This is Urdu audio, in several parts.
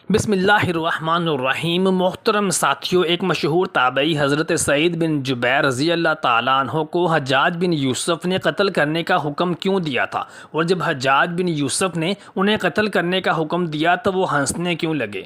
بسم اللہ الرحمن الرحیم۔ محترم ساتھیوں، ایک مشہور تابعی حضرت سعید بن جبیر رضی اللہ تعالیٰ عنہ کو حجاج بن یوسف نے قتل کرنے کا حکم کیوں دیا تھا، اور جب حجاج بن یوسف نے انہیں قتل کرنے کا حکم دیا تو وہ ہنسنے کیوں لگے؟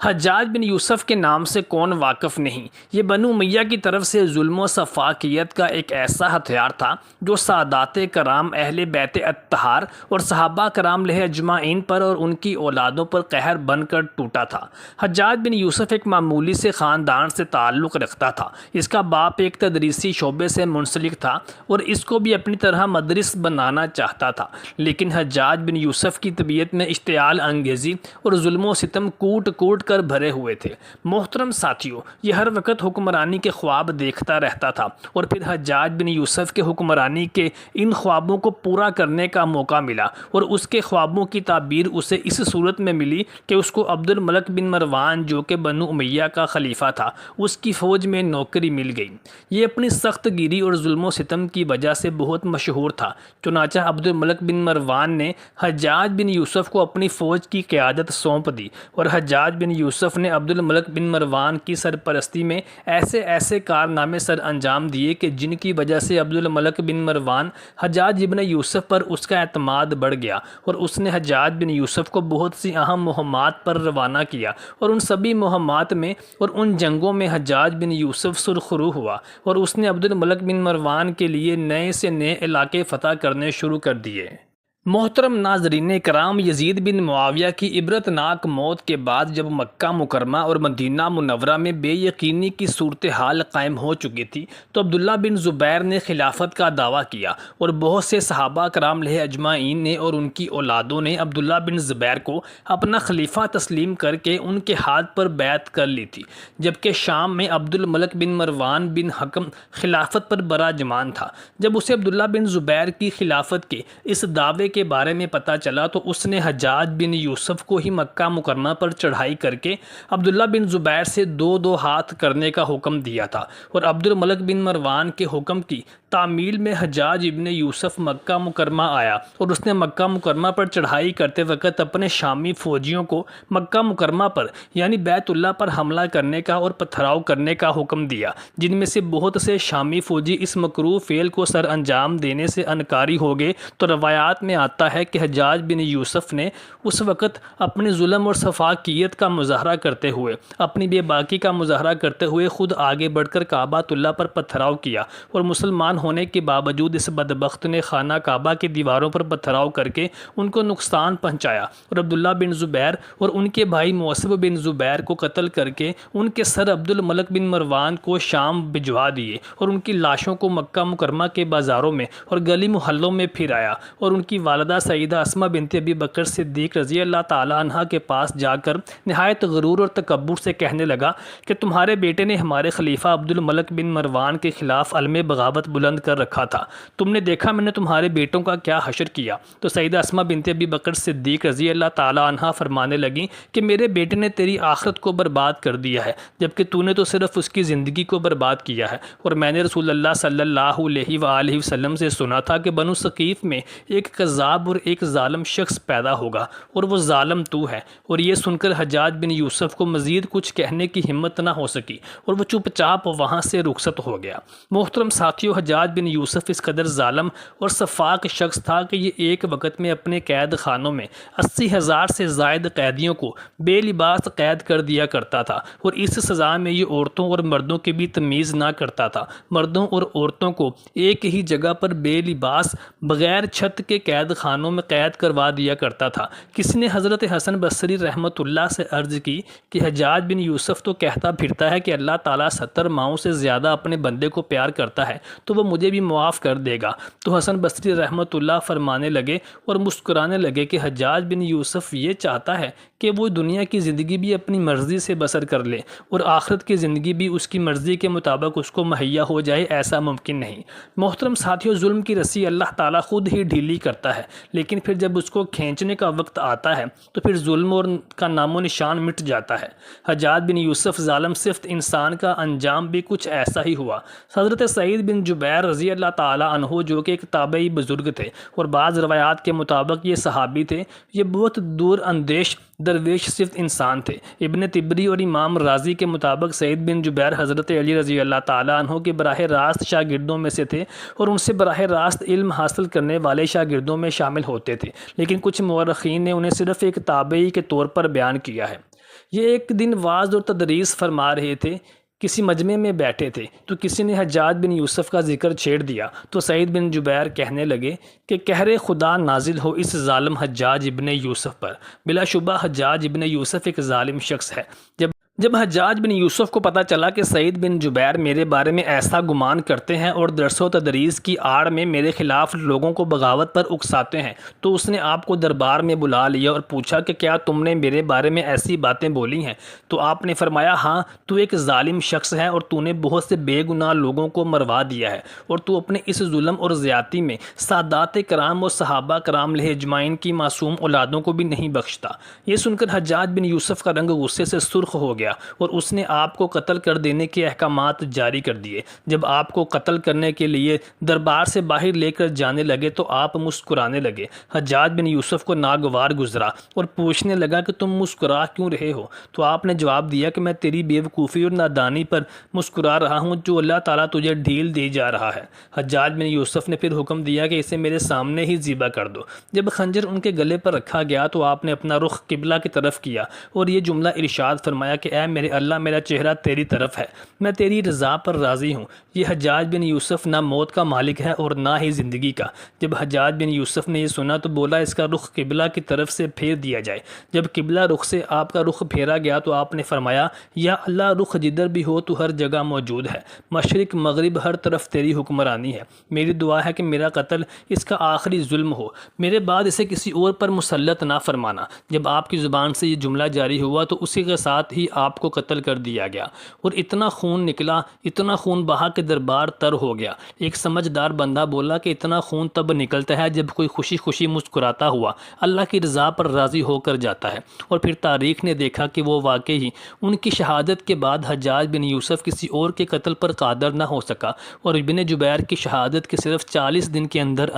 حجاج بن یوسف کے نام سے کون واقف نہیں؟ یہ بنو امیہ کی طرف سے ظلم و سفاکیت کا ایک ایسا ہتھیار تھا جو سادات کرام اہل بیت اطہار اور صحابہ کرام علیہ اجمعین پر اور ان کی اولادوں پر قہر بن کر ٹوٹا تھا۔ حجاج بن یوسف ایک معمولی سے خاندان سے تعلق رکھتا تھا۔ اس کا باپ ایک تدریسی شعبے سے منسلک تھا اور اس کو بھی اپنی طرح مدرس بنانا چاہتا تھا، لیکن حجاج بن یوسف کی طبیعت میں اشتعال انگیزی اور ظلم و ستم کوٹ کوٹ کر بھرے ہوئے تھے۔ محترم ساتھیوں، یہ ہر وقت حکمرانی کے خواب دیکھتا رہتا تھا، اور پھر حجاج بن یوسف کے حکمرانی کے ان خوابوں کو پورا کرنے کا موقع ملا، اور اس کے خوابوں کی تعبیر اسے اس صورت میں ملی کہ اس کو عبد الملک بن مروان جو کہ بنو امیہ کا خلیفہ تھا، اس کی فوج میں نوکری مل گئی۔ یہ اپنی سخت گیری اور ظلم و ستم کی وجہ سے بہت مشہور تھا۔ چنانچہ عبد الملک بن مروان نے حجاج بن یوسف کو اپنی فوج کی قیادت سونپ دی، اور حجاج بن یوسف نے عبد الملک بن مروان کی سرپرستی میں ایسے کارنامے سر انجام دیے کہ جن کی وجہ سے عبد الملک بن مروان حجاج بن یوسف پر اس کا اعتماد بڑھ گیا، اور اس نے حجاج بن یوسف کو بہت سی اہم مہمات پر روانہ کیا، اور ان سبھی مہمات میں اور ان جنگوں میں حجاج بن یوسف سرخرو ہوا، اور اس نے عبد الملک بن مروان کے لیے نئے سے نئے علاقے فتح کرنے شروع کر دیے۔ محترم ناظرین کرام، یزید بن معاویہ کی عبرتناک موت کے بعد جب مکہ مکرمہ اور مدینہ منورہ میں بے یقینی کی صورتحال قائم ہو چکی تھی تو عبداللہ بن زبیر نے خلافت کا دعویٰ کیا، اور بہت سے صحابہ کرام علیہ اجمعین نے اور ان کی اولادوں نے عبداللہ بن زبیر کو اپنا خلیفہ تسلیم کر کے ان کے ہاتھ پر بیعت کر لی تھی، جبکہ شام میں عبد الملک بن مروان بن حکم خلافت پر براجمان تھا۔ جب اسے عبداللہ بن زبیر کی خلافت کے اس دعوے کے بارے میں پتہ چلا تو اس نے حجاج بن یوسف کو ہی مکہ مکرمہ پر چڑھائی کر کے عبداللہ بن زبیر سے دو ہاتھ کرنے کا حکم دیا تھا، اور عبد الملک بن مروان کے حکم کی تعمیل میں حجاج ابن یوسف مکہ مکرمہ آیا، اور اس نے مکہ مکرمہ پر چڑھائی کرتے وقت اپنے شامی فوجیوں کو مکہ مکرمہ پر یعنی بیت اللہ پر حملہ کرنے کا اور پتھراؤ کرنے کا حکم دیا، جن میں سے بہت سے شامی فوجی اس مکروہ فعل کو سر انجام دینے سے انکاری ہو گئے۔ تو روایات میں آتا ہے کہ حجاج بن یوسف نے اس وقت اپنے ظلم اور سفاکیت کا مظاہرہ کرتے ہوئے، اپنی بے باکی کا مظاہرہ کرتے ہوئے خود آگے بڑھ کر کعبہ اللہ پر پتھراؤ کیا، اور مسلمان ہونے کے باوجود اس بدبخت نے خانہ کعبہ کی دیواروں پر پتھراؤ کر کے ان کو نقصان پہنچایا، اور عبداللہ بن زبیر اور ان کے بھائی موصب بن زبیر کو قتل کر کے ان کے سر عبد الملک بن مروان کو شام بھجوا دیے، اور ان کی لاشوں کو مکہ مکرمہ کے بازاروں میں اور گلی محلوں میں پھرایا، اور ان کی والدہ سیدہ اسماء بنت ابی بکر صدیق رضی اللہ تعالی عنہ کے پاس جا کر نہایت غرور اور تکبر سے کہنے لگا کہ تمہارے بیٹے نے ہمارے خلیفہ عبد الملک بن مروان کے خلاف علم بغاوت بلند کر رکھا تھا، تم نے دیکھا میں نے تمہارے بیٹوں کا کیا حشر کیا؟ تو سیدہ اسماء بنت ابی بکر صدیق رضی اللہ تعالی عنہ فرمانے لگیں کہ میرے بیٹے نے تیری آخرت کو برباد کر دیا ہے، جبکہ تو نے تو صرف اس کی زندگی کو برباد کیا ہے، اور میں نے رسول اللہ صلی اللہ علیہ وآلہ وسلم سے سنا تھا کہ بنو ثقیف میں ایک کذاب اور ایک ظالم شخص پیدا ہوگا، اور وہ ظالم تو ہے۔ اور یہ سن کر حجاج بن یوسف کو مزید کچھ کہنے کی ہمت نہ ہو سکی، اور وہ چپ چاپ وہاں سے رخصت ہو گیا۔ محترم ساتھیو، حجاج بن یوسف اس قدر ظالم اور سفاک شخص تھا کہ یہ ایک وقت میں اپنے قید خانوں میں 80,000 سے زائد قیدیوں کو بے لباس قید کر دیا کرتا تھا، اور اس سزا میں یہ عورتوں اور مردوں کی بھی تمیز نہ کرتا تھا۔ مردوں اور عورتوں کو ایک ہی جگہ پر بے لباس بغیر چھت کے قید خانوں میں قید کروا دیا کرتا تھا۔ کسی نے حضرت حسن بصری رحمۃ اللہ سے عرض کی کہ حجاج بن یوسف تو کہتا پھرتا ہے کہ اللہ تعالیٰ 70 ماؤں سے زیادہ اپنے بندے کو پیار کرتا ہے تو وہ مجھے بھی معاف کر دے گا۔ تو حسن بصری رحمۃ اللہ فرمانے لگے اور مسکرانے لگے کہ حجاج بن یوسف یہ چاہتا ہے کہ وہ دنیا کی زندگی بھی اپنی مرضی سے بسر کر لے اور آخرت کی زندگی بھی اس کی مرضی کے مطابق اس کو مہیا ہو جائے، ایسا ممکن نہیں۔ محترم ساتھیو، ظلم کی رسی اللہ تعالیٰ خود ہی ڈھیلی کرتا ہے، لیکن پھر جب اس کو کھینچنے کا وقت آتا ہے تو پھر ظلم اور کا نام و نشان مٹ جاتا ہے۔ حجاج بن یوسف ظالم صفت انسان کا انجام بھی کچھ ایسا ہی ہوا۔ حضرت سعید بن جبیر رضی اللہ تعالی عنہ جو کہ ایک تابعی بزرگ تھے اور بعض روایات کے مطابق یہ صحابی تھے، یہ بہت دور اندیش درویش صرف انسان تھے۔ ابن طبری اور امام رازی کے مطابق سعید بن جبیر حضرت علی رضی اللہ تعالیٰ عنہ کے براہ راست شاگردوں میں سے تھے اور ان سے براہ راست علم حاصل کرنے والے شاگردوں میں شامل ہوتے تھے، لیکن کچھ مورخین نے انہیں صرف ایک تابعی کے طور پر بیان کیا ہے۔ یہ ایک دن وعظ اور تدریس فرما رہے تھے، کسی مجمع میں بیٹھے تھے تو کسی نے حجاج بن یوسف کا ذکر چھیڑ دیا تو سعید بن جبیر کہنے لگے کہ قہر خدا نازل ہو اس ظالم حجاج ابن یوسف پر۔ بلا شبہ حجاج ابن یوسف ایک ظالم شخص ہے۔ جب حجاج بن یوسف کو پتہ چلا کہ سعید بن جبیر میرے بارے میں ایسا گمان کرتے ہیں اور درس و تدریس کی آڑ میں میرے خلاف لوگوں کو بغاوت پر اکساتے ہیں، تو اس نے آپ کو دربار میں بلا لیا اور پوچھا کہ کیا تم نے میرے بارے میں ایسی باتیں بولی ہیں؟ تو آپ نے فرمایا، ہاں، تو ایک ظالم شخص ہے اور تو نے بہت سے بے گناہ لوگوں کو مروا دیا ہے، اور تو اپنے اس ظلم اور زیادتی میں سادات کرام اور صحابہ کرام اجمعین کی معصوم اولادوں کو بھی نہیں بخشتا۔ یہ سن کر حجاج بن یوسف کا رنگ غصے سے سرخ ہو گیا اور اس نے آپ کو قتل کر دینے کے احکامات جاری کر دیے۔ جب آپ کو قتل کرنے کے لیے دربار سے باہر لے کر جانے لگے تو آپ مسکرانے لگے۔ حجاج بن یوسف کو ناگوار گزرا اور پوچھنے لگا کہ تم مسکرا کیوں رہے ہو؟ تو آپ نے جواب دیا کہ میں تیری بے وقوفی اور نادانی پر مسکرا رہا ہوں جو اللہ تعالیٰ تجھے ڈھیل دی جا رہا ہے۔ حجاج بن یوسف نے پھر حکم دیا کہ اسے میرے سامنے ہی ذبح کر دو۔ جب خنجر ان کے گلے پر رکھا گیا تو آپ نے اپنا رخ قبلہ کی طرف کیا اور یہ جملہ ارشاد فرمایا کہ اے میرے اللہ، میرا چہرہ تیری طرف ہے، میں تیری رضا پر راضی ہوں۔ یہ حجاج بن یوسف نہ موت کا مالک ہے اور نہ ہی زندگی کا۔ جب حجاج بن یوسف نے یہ سنا تو بولا، اس کا رخ قبلہ کی طرف سے پھیر دیا جائے۔ جب قبلہ رخ سے آپ کا رخ پھیرا گیا تو آپ نے فرمایا، یا اللہ، رخ جدھر بھی ہو تو ہر جگہ موجود ہے، مشرق مغرب ہر طرف تیری حکمرانی ہے۔ میری دعا ہے کہ میرا قتل اس کا آخری ظلم ہو، میرے بعد اسے کسی اور پر مسلط نہ فرمانا۔ جب آپ کی زبان سے یہ جملہ جاری ہوا تو اسی کے ساتھ ہی آپ کو قتل کر دیا گیا اور اتنا خون نکلا، اتنا خون بہا کہ دربار تر ہو گیا۔ ایک سمجھدار بندہ بولا کہ اتنا خون تب نکلتا ہے جب کوئی خوشی خوشی مسکراتا ہوا اللہ کی رضا پر راضی ہو کر جاتا ہے۔ اور پھر تاریخ نے دیکھا کہ وہ واقعی ان کی شہادت کے بعد حجاج بن یوسف کسی اور کے قتل پر قادر نہ ہو سکا اور ابن جبیر کی شہادت کے صرف 40 دن کے اندر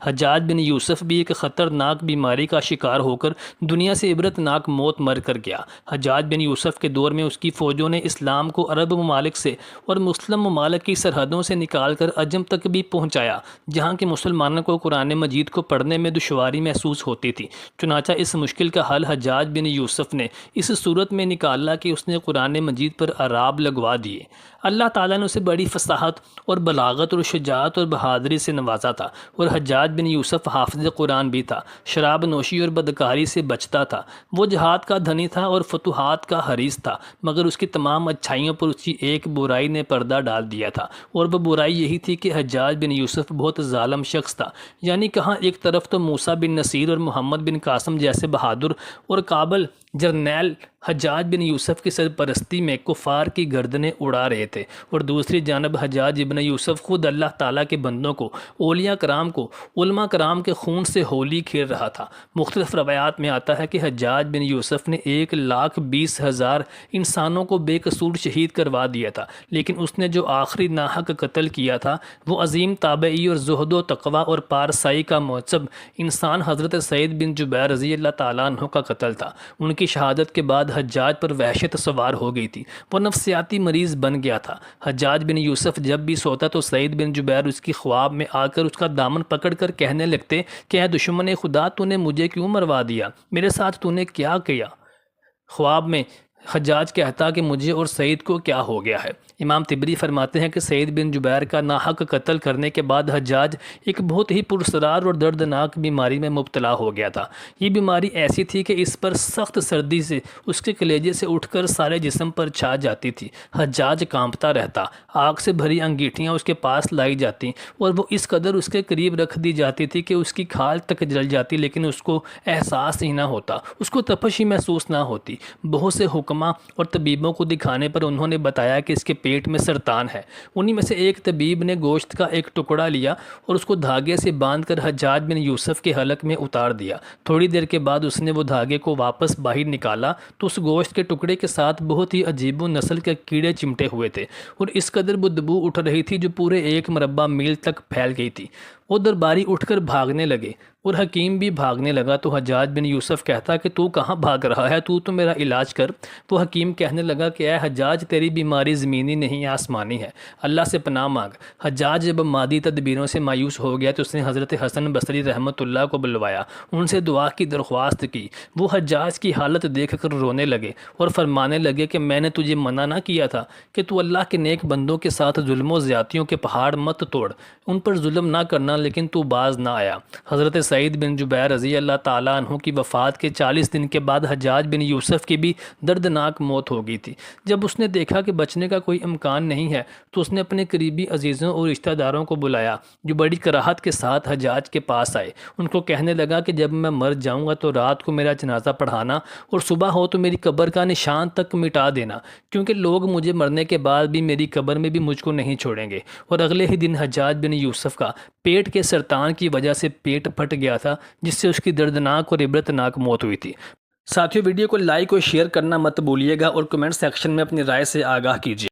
حجاج بن یوسف بھی ایک خطرناک بیماری کا شکار ہو کر دنیا سے عبرتناک موت مر کر گیا۔ حجاج بن یوسف کے دور میں اس کی فوجوں نے اسلام کو عرب ممالک سے اور مسلم ممالک کی سرحدوں سے نکال کر عجم تک بھی پہنچایا، جہاں کے مسلمانوں کو قرآن مجید کو پڑھنے میں دشواری محسوس ہوتی تھی۔ چنانچہ اس مشکل کا حل حجاج بن یوسف نے اس صورت میں نکالا کہ اس نے قرآن مجید پر اعراب لگوا دیے۔ اللہ تعالیٰ نے اسے بڑی فصاحت اور بلاغت اور شجاعت اور بہادری سے نوازا تھا، اور حجاج بن یوسف حافظ قرآن بھی تھا، شراب نوشی اور بدکاری سے بچتا تھا۔ وہ جہاد کا دھنی تھا اور فتوحات کا حریص تھا، مگر اس کی تمام اچھائیوں پر اس کی ایک برائی نے پردہ ڈال دیا تھا، اور وہ برائی یہی تھی کہ حجاج بن یوسف بہت ظالم شخص تھا۔ یعنی کہاں ایک طرف تو موسیٰ بن نصیر اور محمد بن قاسم جیسے بہادر اور قابل جرنیل حجاج بن یوسف کی سرپرستی میں کفار کی گردنیں اڑا رہے تھے، اور دوسری جانب حجاج ابن یوسف خود اللہ تعالیٰ کے بندوں کو، اولیاء کرام کو، علماء کرام کے خون سے ہولی کھیل رہا تھا۔ مختلف روایات میں آتا ہے کہ حجاج بن یوسف نے 1,20,000 انسانوں کو بے قصور شہید کروا دیا تھا، لیکن اس نے جو آخری ناحق قتل کیا تھا وہ عظیم تابعی اور زہد و تقوی اور پارسائی کا معصب انسان حضرت سعید بن جبیر رضی اللہ تعالیٰ عنہ کا قتل تھا۔ ان کی شہادت کے بعد حجاج پر وحشت سوار ہو گئی تھی، وہ نفسیاتی مریض بن گیا تھا۔ حجاج بن یوسف جب بھی سوتا تو سعید بن جبیر اس کی خواب میں آ کر اس کا دامن پکڑ کر کہنے لگتے کہ اے دشمن خدا، تو نے مجھے کیوں مروا دیا؟ میرے ساتھ تو نے کیا کیا؟ خواب میں حجاج کہتا کہ مجھے اور سعید کو کیا ہو گیا ہے؟ امام طبری فرماتے ہیں کہ سعید بن جبیر کا ناحق قتل کرنے کے بعد حجاج ایک بہت ہی پرسرار اور دردناک بیماری میں مبتلا ہو گیا تھا۔ یہ بیماری ایسی تھی کہ اس پر سخت سردی سے اس کے کلیجے سے اٹھ کر سارے جسم پر چھا جاتی تھی۔ حجاج کانپتا رہتا، آگ سے بھری انگیٹھیاں اس کے پاس لائی جاتی اور وہ اس قدر اس کے قریب رکھ دی جاتی تھی کہ اس کی کھال تک جل جاتی، لیکن اس کو احساس ہی نہ ہوتا، اس کو تپش ہی محسوس نہ ہوتی۔ بہت سے حکماء اور طبیبوں کو دکھانے پر انہوں نے بتایا کہ اس کے پیٹ میں سرطان ہے۔ انہی میں سے ایک طبیب نے گوشت کا ایک ٹکڑا لیا اور اس کو دھاگے سے باندھ کر حجاج بن یوسف کے حلق میں اتار دیا۔ تھوڑی دیر کے بعد اس نے وہ دھاگے کو واپس باہر نکالا تو اس گوشت کے ٹکڑے کے ساتھ بہت ہی عجیب و نسل کے کیڑے چمٹے ہوئے تھے، اور اس قدر بدبو اٹھ رہی تھی جو پورے 1 مربع میل تک پھیل گئی تھی۔ وہ درباری اٹھ کر بھاگنے لگے اور حکیم بھی بھاگنے لگا تو حجاج بن یوسف کہتا کہ تو کہاں بھاگ رہا ہے، تو میرا علاج کر۔ وہ حکیم کہنے لگا کہ اے حجاج، تیری بیماری زمینی نہیں آسمانی ہے، اللہ سے پناہ مانگ۔ حجاج جب مادی تدبیروں سے مایوس ہو گیا تو اس نے حضرت حسن بصری رحمۃ اللہ کو بلوایا، ان سے دعا کی درخواست کی۔ وہ حجاج کی حالت دیکھ کر رونے لگے اور فرمانے لگے کہ میں نے تجھے منع نہ کیا تھا کہ تو اللہ کے نیک بندوں کے ساتھ ظلم و زیادتیوں کے پہاڑ مت توڑ، ان پر ظلم نہ کرنا، لیکن تو باز نہ آیا۔ حضرت سعید بن جبیر رضی اللہ تعالیٰ عنہ کی وفات کے 40 دن کے بعد حجاج بن یوسف کی بھی دردناک موت ہو گئی تھی۔ جب اس نے دیکھا کہ بچنے کا کوئی امکان نہیں ہے تو اس نے اپنے قریبی عزیزوں اور رشتہ داروں کو بلایا، جو بڑی کراہت کے ساتھ حجاج کے پاس آئے۔ ان کو کہنے لگا کہ جب میں مر جاؤں گا تو رات کو میرا جنازہ پڑھانا اور صبح ہو تو میری قبر کا نشان تک مٹا دینا، کیونکہ لوگ مجھے مرنے کے بعد بھی میری قبر میں بھی مجھ کو نہیں چھوڑیں گے۔ اور اگلے ہی دن حجاج بن یوسف کا پیٹ کے سرطان کی وجہ سے پیٹ پھٹ گیا تھا، جس سے اس کی دردناک اور عبرتناک موت ہوئی تھی۔ ساتھیوں، ویڈیو کو لائک اور شیئر کرنا مت بھولیے گا اور کمنٹ سیکشن میں اپنی رائے سے آگاہ کیجیے۔